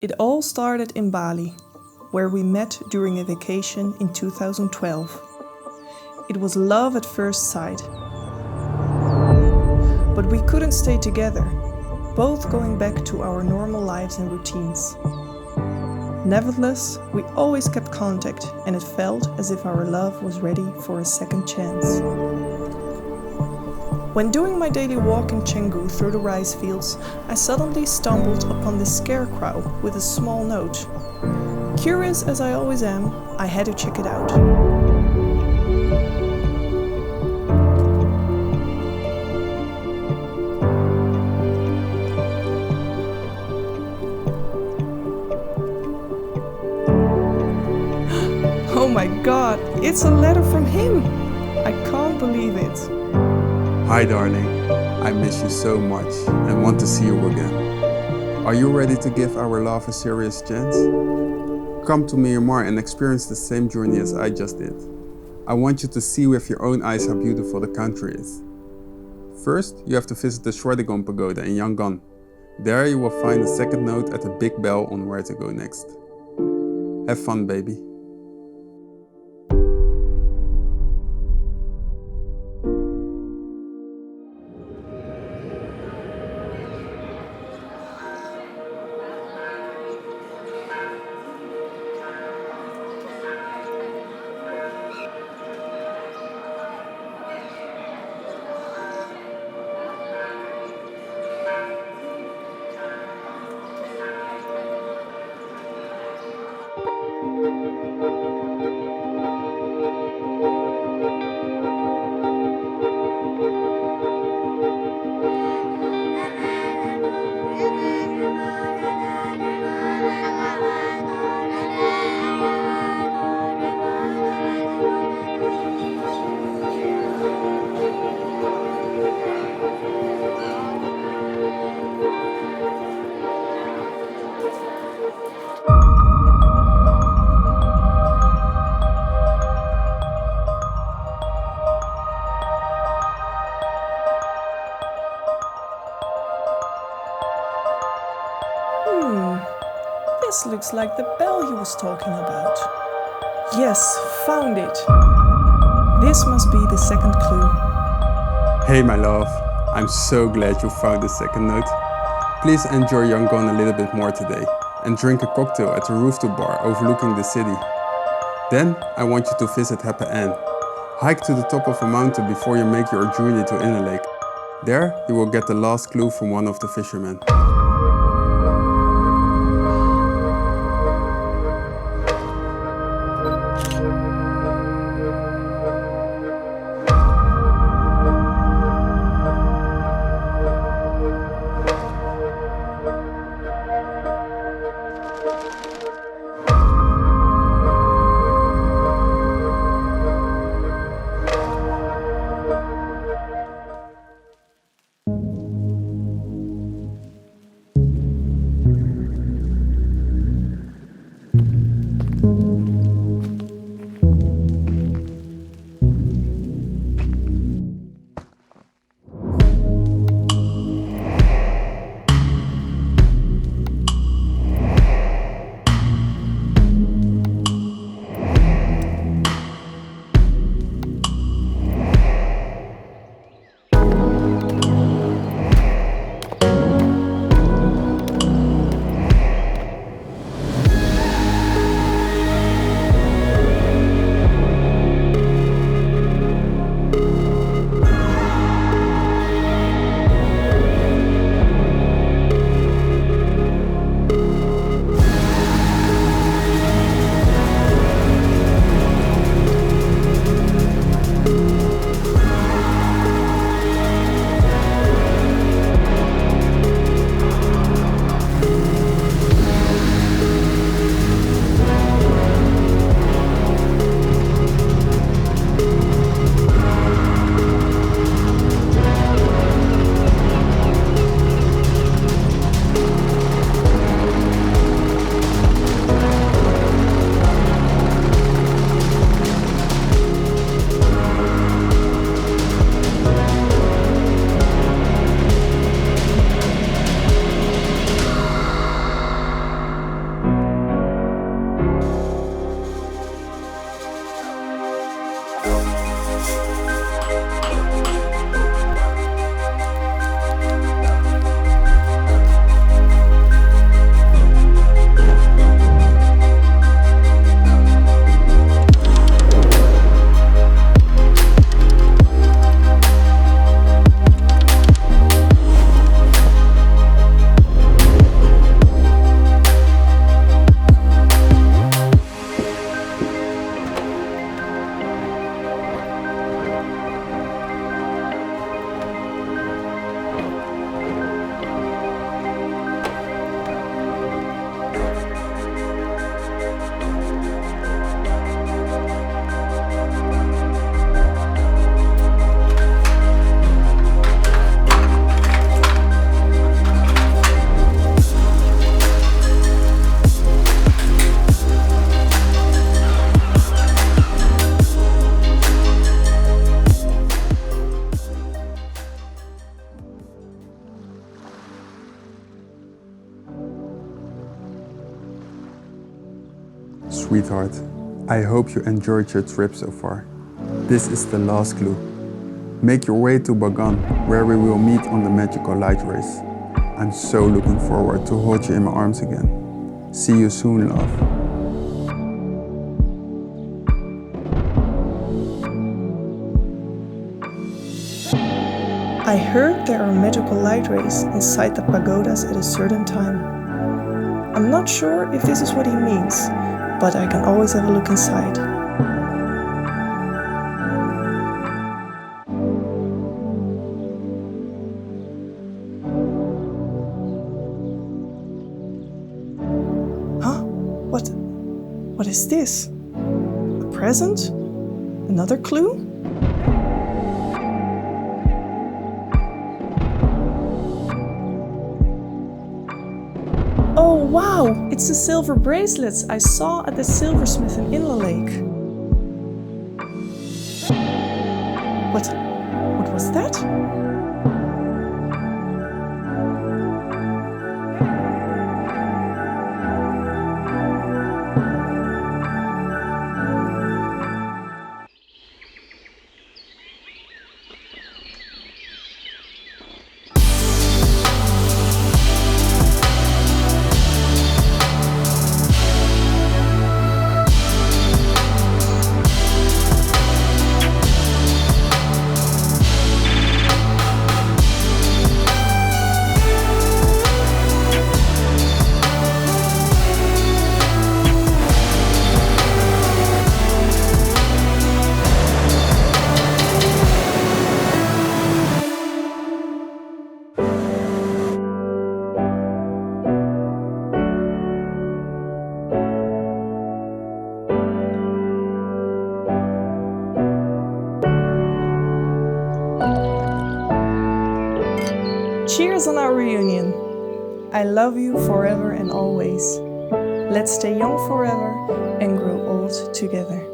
It all started in Bali, where we met during a vacation in 2012. It was love at first sight. But we couldn't stay together, both going back to our normal lives and routines. Nevertheless, we always kept contact, and it felt as if our love was ready for a second chance. When doing my daily walk in Canggu through the rice fields, I suddenly stumbled upon this scarecrow with a small note. Curious as I always am, I had to check it out. Oh my God, it's a letter from him! I can't believe it. Hi darling, I miss you so much and want to see you again. Are you ready to give our love a serious chance? Come to Myanmar and experience the same journey as I just did. I want you to see with your own eyes how beautiful the country is. First, you have to visit the Shwardigon Pagoda in Yangon. There you will find a second note at the big bell on where to go next. Have fun, baby. This looks like the bell he was talking about. Yes, found it. This must be the second clue. Hey my love, I'm so glad you found the second note. Please enjoy Yangon a little bit more today and drink a cocktail at the rooftop bar overlooking the city. Then I want you to visit Hpa An. Hike to the top of a mountain before you make your journey to Inle Lake. There you will get the last clue from one of the fishermen. Sweetheart, I hope you enjoyed your trip so far. This is the last clue. Make your way to Bagan, where we will meet on the magical light race. I'm so looking forward to hold you in my arms again. See you soon, love. I heard there are magical light rays inside the pagodas at a certain time. I'm not sure if this is what he means, but I can always have a look inside. Huh? What is this? A present? Another clue? Oh wow! It's the silver bracelets I saw at the silversmith in Inle Lake. What was that? Cheers on our reunion. I love you forever and always. Let's stay young forever and grow old together.